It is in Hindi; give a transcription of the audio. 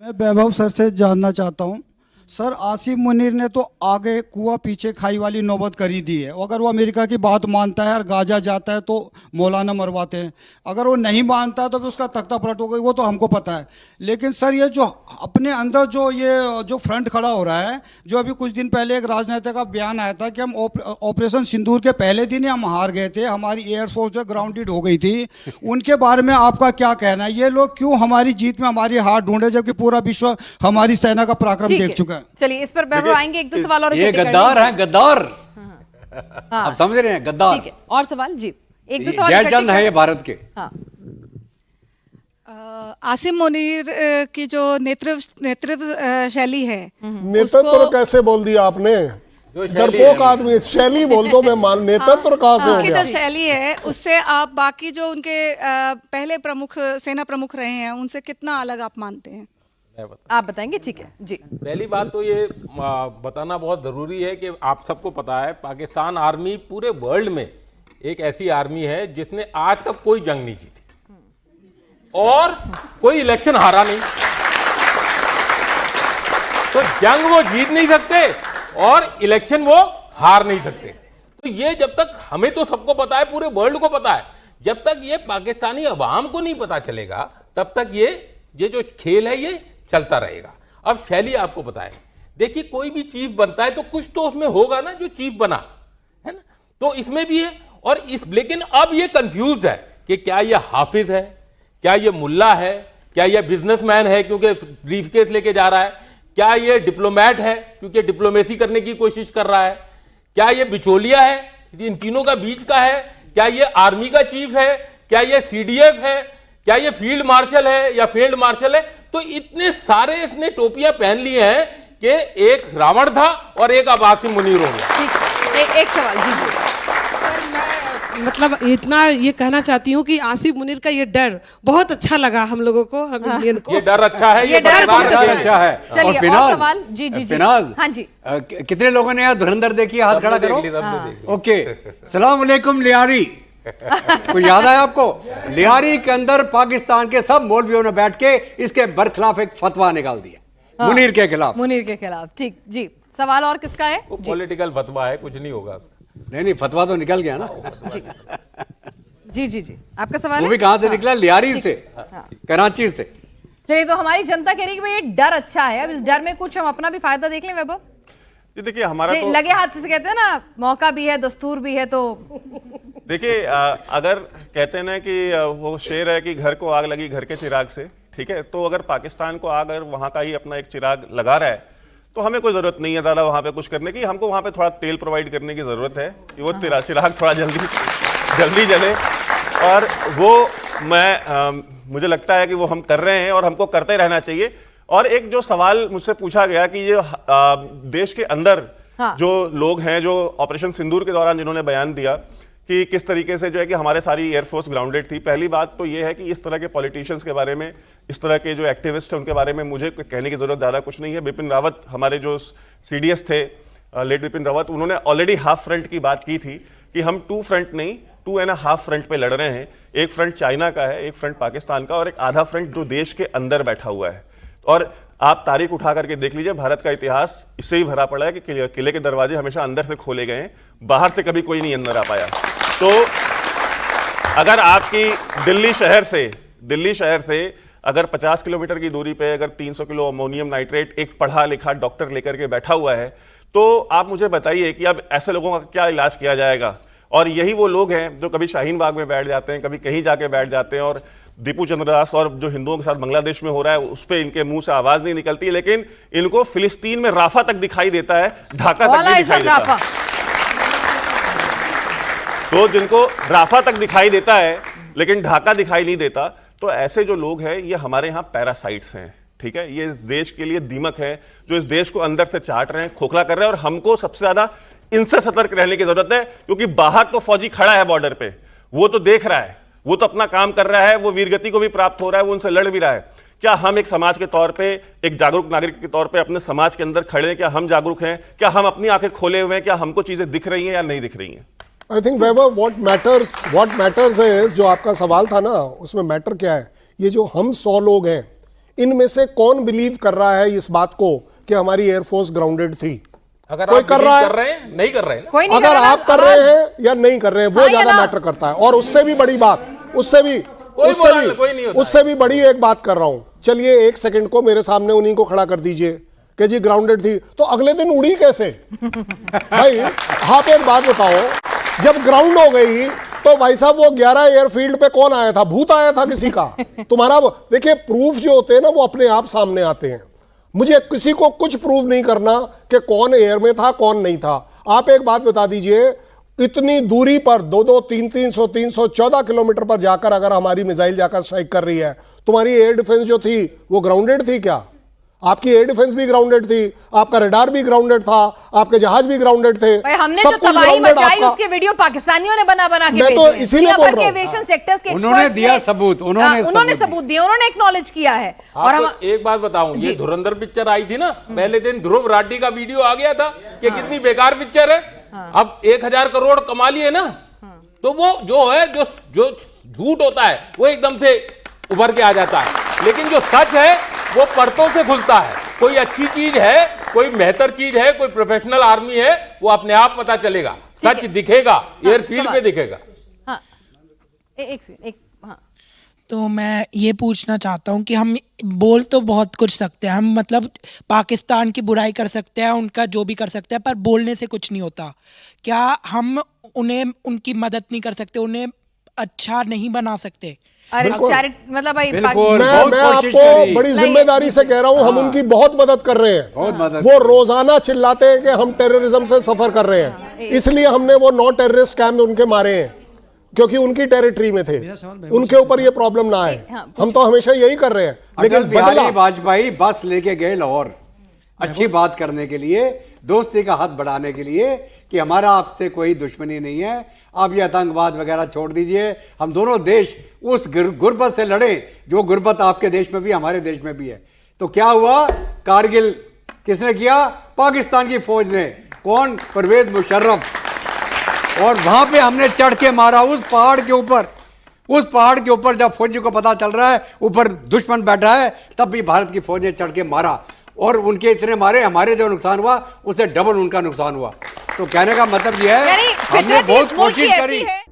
मैं वैभव सर से जानना चाहता हूँ सर, आसिम मुनीर ने तो आगे कुआं पीछे खाई वाली नौबत करी दी है। अगर वो अमेरिका की बात मानता है और गाजा जाता है तो मौलाना मरवाते हैं, अगर वो नहीं मानता है तो फिर उसका तख्ता पलट हो गई, वो तो हमको पता है। लेकिन सर ये जो अपने अंदर जो फ्रंट खड़ा हो रहा है, जो अभी कुछ दिन पहले एक राजनेता का बयान आया था कि हम ऑपरेशन सिंदूर के पहले दिन ही हम हार गए थे, हमारी एयरफोर्स जो ग्राउंडेड हो गई थी, उनके बारे में आपका क्या कहना है? ये लोग क्यों हमारी जीत में हमारी हार ढूंढे जबकि पूरा विश्व हमारी सेना का पराक्रम देख चुका है? चलिए इस पर वैभव आएंगे, एक दो सवाल और ये गद्दार है, गद्दार। हाँ। आप समझ रहे हैं, गद्दार। ठीक है, और सवाल जी, एक दो सवाल जयचंद है ये भारत के। हाँ। आसिम मुनीर की जो नेतृत्व शैली है, नेतृत्व कैसे बोल दिया आपने? डरपोक आदमी, शैली बोल दो, मैं मान नेतृत्व कहाँ से हो उनकी गया? जो शैली है उससे आप बाकी जो उनके पहले प्रमुख सेना प्रमुख रहे हैं उनसे कितना अलग आप मानते हैं? आप बताएंगे, ठीक है जी। पहली बात तो ये बताना बहुत ज़रूरी है कि आप सबको पता है पाकिस्तान आर्मी पूरे वर्ल्ड में एक ऐसी आर्मी है जिसने आज तक कोई जंग नहीं जीती और कोई इलेक्शन हारा नहीं। तो जंग वो जीत नहीं सकते और इलेक्शन वो हार नहीं सकते। तो ये जब तक हमें तो सबको पता है, पूरे वर्ल्ड को पता है, जब तक ये पाकिस्तानी अवाम को नहीं पता चलेगा तब तक ये जो खेल है ये चलता रहेगा। अब शैली आपको पता है, देखिए कोई भी चीफ बनता है तो कुछ तो उसमें होगा ना जो चीफ बना है ना, तो इसमें भी है। और लेकिन अब ये कंफ्यूज है कि क्या ये हाफिज है, क्या ये मुल्ला है, क्या ये बिजनेसमैन है क्योंकि ब्रीफकेस लेके जा रहा है, क्या ये डिप्लोमेट है क्योंकि डिप्लोमेसी करने की कोशिश कर रहा है, क्या ये बिचौलिया है, इन तीनों का बीच का है, क्या ये आर्मी का चीफ है, क्या ये सीडीएफ है, क्या ये फील्ड मार्शल है या फील्ड मार्शल है? तो इतने सारे इसने टोपियां पहन लिए हैं कि एक रावण था और एक अब आसिम मुनीर हो गया। ठीक, एक सवाल जी जी। मतलब इतना ये कहना चाहती हूँ कि आसिफ मुनीर का ये डर बहुत अच्छा लगा हम लोगों को, हम इंडियन को। ये डर अच्छा है, ये डर बहुत अच्छा है। चलिए, और फिनाज, सवाल जी जी जी। फिनाज, हाँ जी। कितने लोगों ने यहाँ धुरंधर देखी? हाथ खड़ा करो। ओके, सलाम अलैकुम लियारी। कोई याद है आपको? लियारी के अंदर पाकिस्तान के सब मौलवियों ने बैठ के इसके बरखिलाफ एक फतवा निकाल दिया, मुनीर के खिलाफ। मुनीर के खिलाफ, ठीक जी। सवाल और किसका है? वो पॉलिटिकल फतवा है, कुछ नहीं होगा उसका। नहीं, फतवा तो निकल गया ना जी जी जी जी। आपका सवाल वो भी कहां से निकला? लियारी से, कराची से। चलिए, तो हमारी जनता कह रही है कि भाई ये डर अच्छा है, अब इस डर में कुछ हम अपना भी फायदा देख लें। वैभव जी, देखिए हमारा तो लगे हाथ से कहते हैं ना, मौका भी है दस्तूर भी है। तो देखिए अगर कहते हैं ना कि वो शेर है कि घर को आग लगी घर के चिराग से, ठीक है, तो अगर पाकिस्तान को आग अगर वहाँ का ही अपना एक चिराग लगा रहा है तो हमें कोई ज़रूरत नहीं है ज़्यादा वहाँ पे कुछ करने की। हमको वहाँ पे थोड़ा तेल प्रोवाइड करने की ज़रूरत है कि वो चिराग थोड़ा जल्दी जले। और वो मुझे लगता है कि वो हम कर रहे हैं और हमको करते रहना चाहिए। और एक जो सवाल मुझसे पूछा गया कि ये देश के अंदर जो लोग हैं जो ऑपरेशन सिंदूर के दौरान जिन्होंने बयान दिया कि किस तरीके से जो है कि हमारे सारी एयरफोर्स ग्राउंडेड थी। पहली बात तो ये है कि इस तरह के पॉलिटिशियंस के बारे में, इस तरह के जो एक्टिविस्ट हैं उनके बारे में मुझे कहने की जरूरत ज़्यादा कुछ नहीं है। बिपिन रावत हमारे जो सीडीएस थे, लेट बिपिन रावत, उन्होंने ऑलरेडी हाफ फ्रंट की बात की थी कि हम 2 फ्रंट नहीं 2.5 फ्रंट पे लड़ रहे हैं। एक फ्रंट चाइना का है, एक फ्रंट पाकिस्तान का और एक आधा फ्रंट जो देश के अंदर बैठा हुआ है। और आप तारीख उठा करके देख लीजिए, भारत का इतिहास इससे ही भरा पड़ा है कि किले के दरवाजे हमेशा अंदर से खोले गए हैं, बाहर से कभी कोई नहीं अंदर आ पाया। तो अगर आपकी दिल्ली शहर से अगर 50 किलोमीटर की दूरी पे अगर 300 किलो अमोनियम नाइट्रेट एक पढ़ा लिखा डॉक्टर लेकर के बैठा हुआ है, तो आप मुझे बताइए कि अब ऐसे लोगों का क्या इलाज किया जाएगा? और यही वो लोग हैं जो कभी शाहीन बाग में बैठ जाते हैं, कभी कहीं जाके बैठ जाते हैं और दीपू चंद्र दास और जो हिंदुओं के साथ बांग्लादेश में हो रहा है उस पर इनके मुंह से आवाज नहीं निकलती, लेकिन इनको फिलिस्तीन में राफा तक दिखाई देता है, ढाका तक नहीं दिखाई देता। तो जिनको राफा तक दिखाई देता है लेकिन ढाका दिखाई नहीं देता, तो ऐसे जो लोग हैं ये हमारे यहाँ पैरासाइट्स हैं, ठीक है। ये इस देश के लिए दीमक है जो इस देश को अंदर से चाट रहे हैं, खोखला कर रहे हैं। और हमको सबसे ज्यादा इनसे सतर्क रहने की जरूरत है, क्योंकि बाहर तो फौजी खड़ा है बॉर्डर पे, वो तो देख रहा है, वो तो अपना काम कर रहा है, वो वीरगति को भी प्राप्त हो रहा है, वो उनसे लड़ भी रहा है। क्या हम एक समाज के तौर पे, एक जागरूक नागरिक के तौर पे अपने समाज के अंदर खड़े हैं? क्या हम जागरूक हैं? क्या हम अपनी आंखें खोले हुए हैं? क्या हमको चीजें दिख रही हैं या नहीं दिख रही हैं? I think Vaibhav, what matters है, जो आपका सवाल था ना उसमें मैटर क्या है, ये जो हम 100 लोग हैं इनमें से कौन बिलीव कर रहा है इस बात को कि हमारी एयरफोर्स ग्राउंडेड थी? अगर कोई आप कर रहा है? कर रहे हैं, नहीं कर रहे हैं ना? कोई नहीं अगर कर रहा आप ना, कर आवाज- रहे हैं या नहीं कर रहे हैं वो हाँ या ज्यादा ना? मैटर करता है। और उससे भी बड़ी बात, उससे भी कोई नहीं होता उससे भी बड़ी एक बात कर रहा हूं। चलिए एक सेकंड को मेरे सामने उन्हीं को खड़ा कर दीजिए कि जी ग्राउंडेड थी, तो अगले दिन उड़ी कैसे? भाई आप एक बात बताओ, जब ग्राउंड हो गई तो भाई साहब वो 11 एयरफील्ड पे कौन आया था? भूत आया था किसी का? तुम्हारा देखिए प्रूफ जो होते हैं ना वो अपने आप सामने आते हैं। मुझे किसी को कुछ प्रूव नहीं करना कि कौन एयर में था कौन नहीं था। आप एक बात बता दीजिए, इतनी दूरी पर 200, 300, 314 किलोमीटर पर जाकर अगर हमारी मिसाइल जाकर स्ट्राइक कर रही है, तुम्हारी एयर डिफेंस जो थी वो ग्राउंडेड थी क्या? आपकी एयर डिफेंस भी ग्राउंडेड थी, आपका रडार भी ग्राउंडेड था, आपके जहाज भी ग्राउंडेड थे। भाई हमने सब जो कुछ तबाही grounded मचाई आपका। उसके वीडियो पाकिस्तानियों ने बना के मैं तो भेजे हैं। इसीलिए दुनिया बोल भर रहा के हूं। एविएशन सेक्टर्स के उन्होंने experts दिया ने- सबूत, उन्होंने उन्होंने सबूत दिया, उन्होंने एक्नॉलेज किया है। और हम आपको एक बात बताऊं, ये धुरंधर पिक्चर आई थी ना, पहले दिन ध्रुव राठी का वीडियो आ गया था कि कितनी बेकार पिक्चर है। अब 1000 करोड़ कमा लिए ना, तो वो जो है जो झूठ होता है वो एकदम से उभर के आ जाता है, लेकिन जो सच है वो परतों से खुलता है। कोई अच्छी चीज है, कोई बेहतर चीज है, कोई प्रोफेशनल आर्मी है, वो अपने आप पता चलेगा, सच दिखेगा, एयरफील्ड पे दिखेगा। हाँ एक हाँ तो मैं ये पूछना चाहता हूँ कि हम बोल तो बहुत कुछ सकते हैं, हम मतलब पाकिस्तान की बुराई कर सकते हैं, उनका जो भी कर सकते हैं, पर बोलने से कुछ नहीं होता। क्या हम उन्हें उनकी मदद नहीं कर सकते, उन्हें अच्छा नहीं बना सकते? अरे मतलब भाई बिल्कुल। मैं बहुत मैं कोशिश आपको करी। बड़ी नहीं, जिम्मेदारी से कह रहा हूं, हम उनकी बहुत मदद कर रहे हैं। बहुत मदद वो रोजाना चिल्लाते हैं कि हम टेररिज्म से सफर कर रहे हैं, इसलिए हमने वो 9 टेररिस्ट कैंप उनके मारे हैं क्योंकि उनकी टेरिटरी में थे, उनके ऊपर ये प्रॉब्लम ना आए। हम तो हमेशा यही कर रहे हैं, अटल लेकिन बिहारी बदला वाजपेयी बस लेके गए लाहौर अच्छी बात करने के लिए, दोस्ती का हाथ बढ़ाने के लिए कि हमारा आपसे कोई दुश्मनी नहीं है, आप ये आतंकवाद वगैरह छोड़ दीजिए, हम दोनों देश उस गुर्बत से लड़े जो गुर्बत आपके देश में भी हमारे देश में भी है। तो क्या हुआ? कारगिल किसने किया? पाकिस्तान की फौज ने। कौन? परवेज मुशर्रफ। और वहां पे हमने चढ़ के मारा उस पहाड़ के ऊपर। उस पहाड़ के ऊपर जब फौजी को पता चल रहा है ऊपर दुश्मन बैठा है, तब भी भारत की फौज ने चढ़ के मारा और उनके इतने मारे, हमारे जो नुकसान हुआ उससे डबल उनका नुकसान हुआ। तो कहने का मतलब यह है यानी हमने फितरत ही बहुत इस मुल्क की कोशिश ऐसी करी। है।